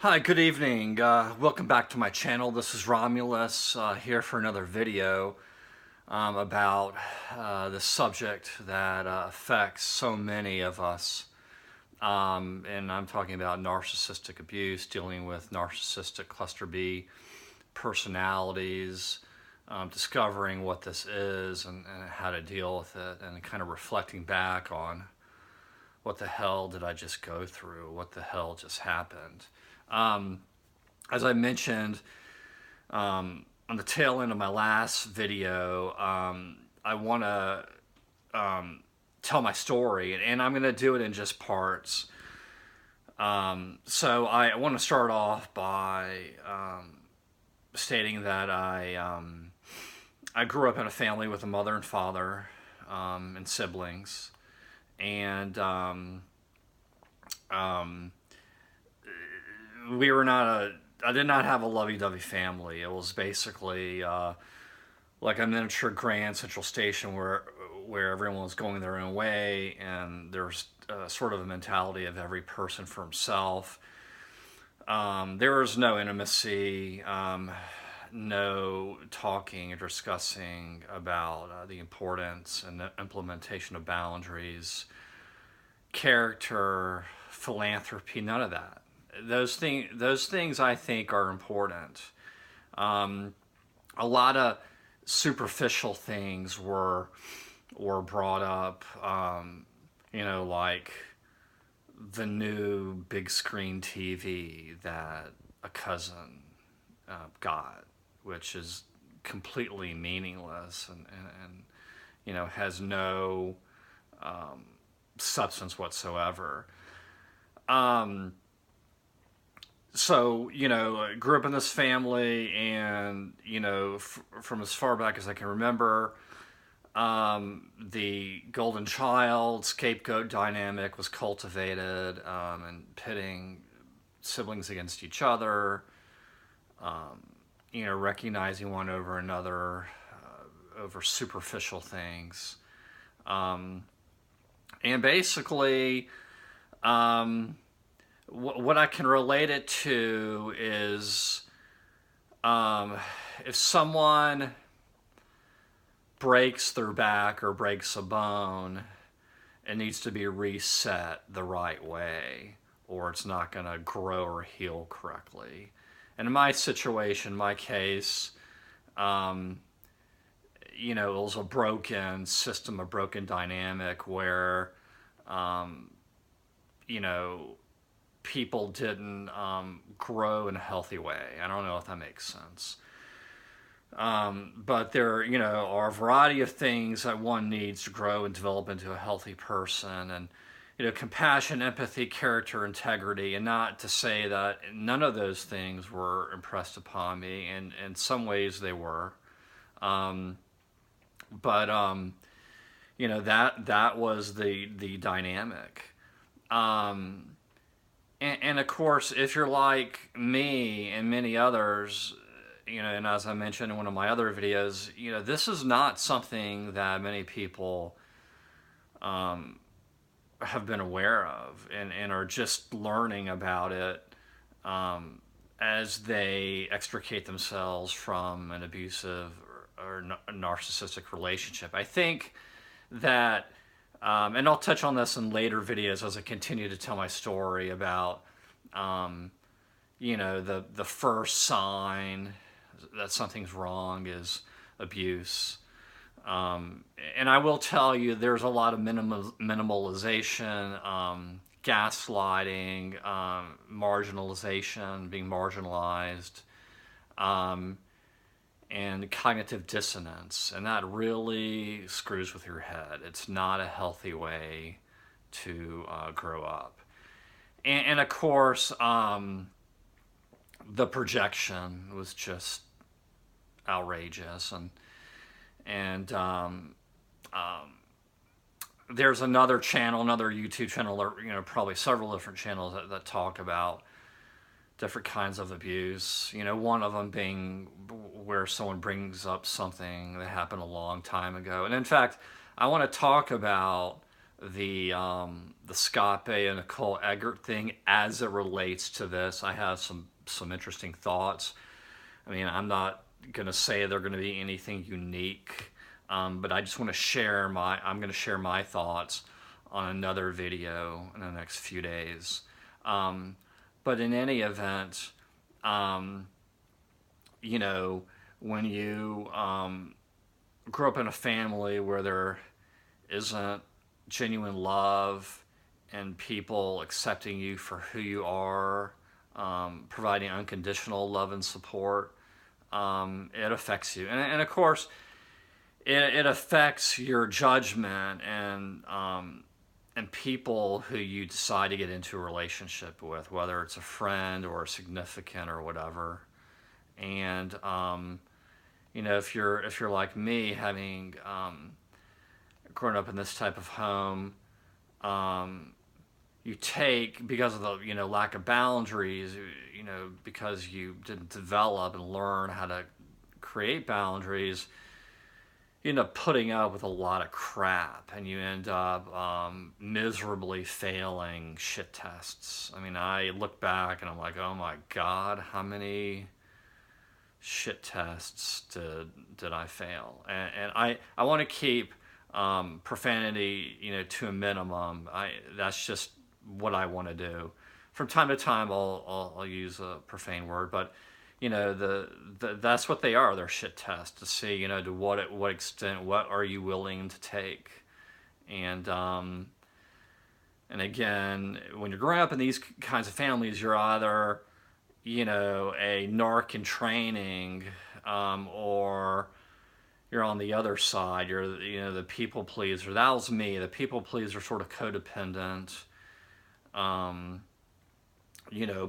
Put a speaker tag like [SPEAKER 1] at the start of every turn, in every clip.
[SPEAKER 1] Hi, good evening. Welcome back to my channel. This is Romulus here for another video about the subject that affects so many of us. And I'm talking about narcissistic abuse, dealing with narcissistic cluster B personalities, discovering what this is and how to deal with it, and kind of reflecting back on what the hell did I just go through? What the hell just happened? As I mentioned on the tail end of my last video, I want to tell my story, and I'm going to do it in just parts. So I want to start off by stating that I grew up in a family with a mother and father and siblings, and we were not a I did not have a lovey-dovey family. It was basically like a miniature Grand Central Station where everyone was going their own way, and there's sort of a mentality of every person for himself. There was no intimacy, no talking or discussing about the importance and the implementation of boundaries, character, philanthropy, none of that. Those things I think are important. A lot of superficial things were brought up, like the new big screen TV that a cousin got, which is completely meaningless and has no substance whatsoever. So, I grew up in this family, and, from as far back as I can remember, the golden child scapegoat dynamic was cultivated, and pitting siblings against each other, recognizing one over another, over superficial things. And basically, what I can relate it to is if someone breaks their back or breaks a bone, it needs to be reset the right way, or it's not going to grow or heal correctly. And in my situation, my case, it was a broken system, a broken dynamic where, people didn't grow in a healthy way. I don't know if that makes sense. But there, are a variety of things that one needs to grow and develop into a healthy person. And, compassion, empathy, character, integrity, and not to say that none of those things were impressed upon me. And in some ways they were. But that was the dynamic. And of course, if you're like me and many others, and as I mentioned in one of my other videos, this is not something that many people have been aware of and are just learning about it as they extricate themselves from an abusive or narcissistic relationship. I think that and I'll touch on this in later videos as I continue to tell my story about, the first sign that something's wrong is abuse. And I will tell you, there's a lot of minimalization, gaslighting, marginalization, being marginalized, and cognitive dissonance, and that really screws with your head. It's not a healthy way to grow up. And of course, the projection was just outrageous, and there's another channel, another YouTube channel, or probably several different channels that talk about different kinds of abuse. One of them being where someone brings up something that happened a long time ago. And in fact, I want to talk about the Scott Bay and Nicole Eggert thing as it relates to this. I have some interesting thoughts. I mean, I'm not gonna say they're gonna be anything unique, but I just want to share I'm gonna share my thoughts on another video in the next few days. Um, but in any event, um, you know, when you grow up in a family where there isn't genuine love and people accepting you for who you are, providing unconditional love and support, it affects you. And of course, it affects your judgment and people who you decide to get into a relationship with, whether it's a friend or a significant or whatever. And if you're like me, having grown up in this type of home, um, you take because of the lack of boundaries, because you didn't develop and learn how to create boundaries, you end up putting up with a lot of crap, and you end up miserably failing shit tests. I mean, I look back and I'm like, oh my god, how many shit tests did I fail? And I want to keep profanity, to a minimum. That's just what I want to do. From time to time, I'll use a profane word, but that's what they are. They're shit tests to see, to what extent, what are you willing to take, and again, when you're growing up in these kinds of families, you're either a narc in training, or you're on the other side. You're the people pleaser. That was me. The people pleaser, sort of codependent. Um,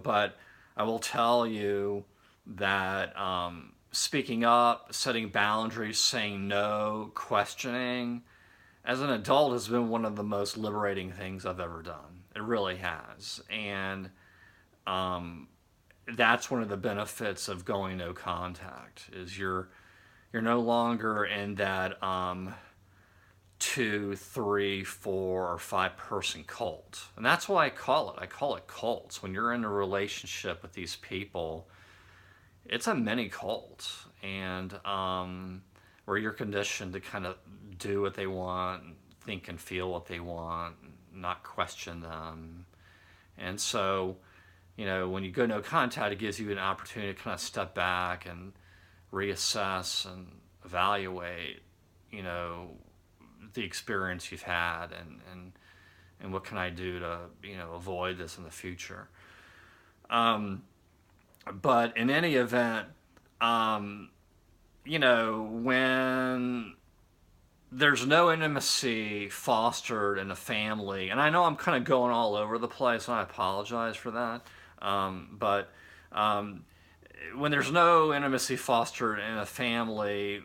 [SPEAKER 1] but I will tell you that speaking up, setting boundaries, saying no, questioning, as an adult has been one of the most liberating things I've ever done. It really has. And um, that's one of the benefits of going no contact, is you're no longer in that 2, 3, 4, or 5 person cult. And that's what I call it. I call it cults. When you're in a relationship with these people, it's a mini cult. And where you're conditioned to kind of do what they want, think and feel what they want, not question them. And so, when you go no contact, it gives you an opportunity to kind of step back and reassess and evaluate, the experience you've had, and what can I do to, avoid this in the future. But in any event, when there's no intimacy fostered in a family, and I know I'm kind of going all over the place, and I apologize for that, but when there's no intimacy fostered in a family,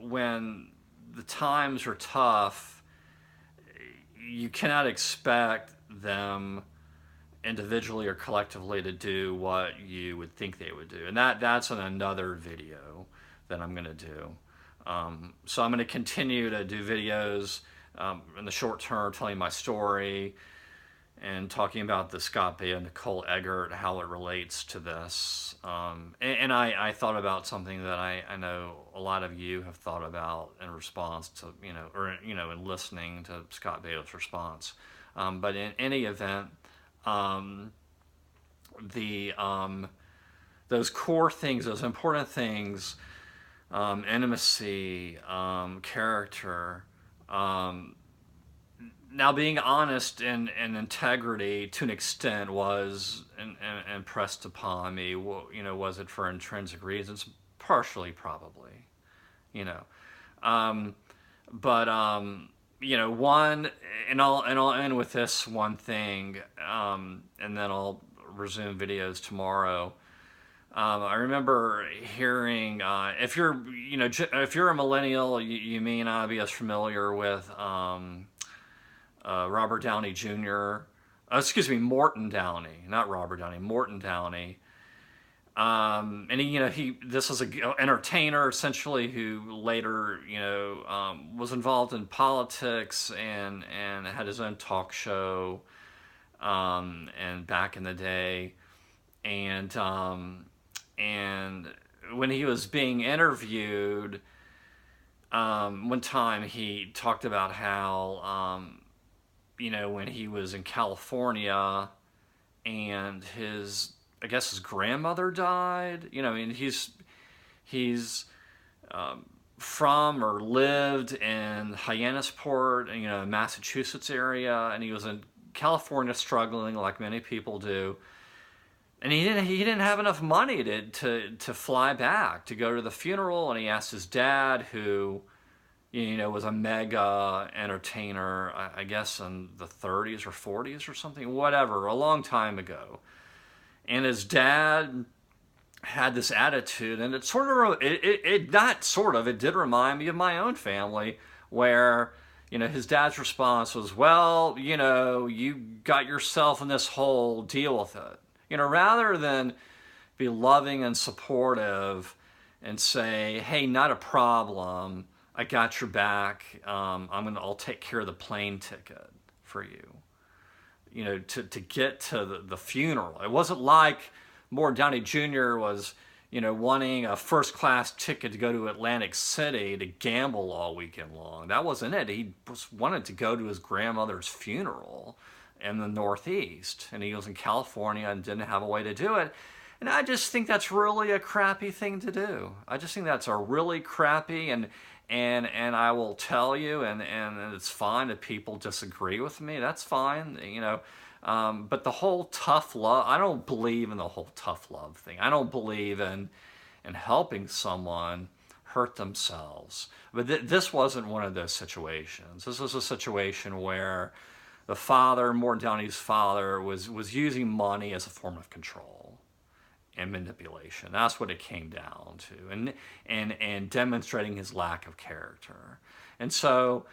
[SPEAKER 1] when the times are tough, you cannot expect them individually or collectively to do what you would think they would do, and that's in another video that I'm going to do. So I'm going to continue to do videos in the short term, telling my story and talking about the Scott Bay and Nicole Eggert, how it relates to this. And I thought about something that I know a lot of you have thought about in response to, in listening to Scott Bay's response. But in any event, the those core things, those important things, intimacy, character, now being honest and integrity to an extent was impressed upon me. Was it for intrinsic reasons? Partially, probably. you know. Um, but one, and I'll end with this one thing, and then I'll resume videos tomorrow. I remember hearing, if you're a millennial, you may not be as familiar with Robert Downey Jr. Excuse me, Morton Downey, not Robert Downey, Morton Downey. And this is a entertainer essentially who later, was involved in politics and had his own talk show, and back in the day, and when he was being interviewed, one time he talked about how, when he was in California and I guess his grandmother died. And he's from or lived in Hyannisport, Massachusetts area, and he was in California struggling like many people do. And he didn't have enough money to fly back to go to the funeral, and he asked his dad, who was a mega entertainer, I guess in the 30s or 40s or something, whatever, a long time ago. And his dad had this attitude, and it did remind me of my own family, where, his dad's response was, well, you got yourself in this hole, deal with it. Rather than be loving and supportive and say, hey, not a problem, I got your back, I'll take care of the plane ticket for you. To get to the funeral. It wasn't like Mort Downey Jr. was, wanting a first class ticket to go to Atlantic City to gamble all weekend long. That wasn't it. He just wanted to go to his grandmother's funeral in the Northeast, and he was in California and didn't have a way to do it. And I just think that's really a crappy thing to do. I just think that's a really crappy, and I will tell you, and it's fine if people disagree with me. That's fine, but the whole tough love, I don't believe in the whole tough love thing. I don't believe in helping someone hurt themselves. But this wasn't one of those situations. This was a situation where the father, Mort Downey's father, was using money as a form of control and manipulation. That's what it came down to, and demonstrating his lack of character. And so,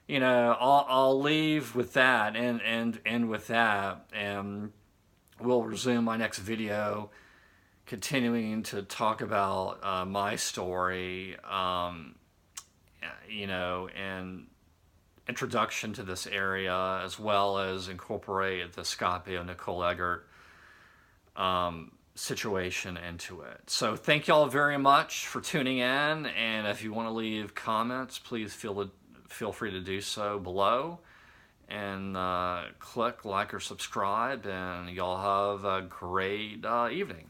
[SPEAKER 1] I'll leave with that, and with that, and we'll resume my next video, continuing to talk about my story, and introduction to this area, as well as incorporate the Scapio Nicole Eggert situation into it. So thank y'all very much for tuning in, and if you want to leave comments, please feel free to do so below, and click like or subscribe, and y'all have a great evening.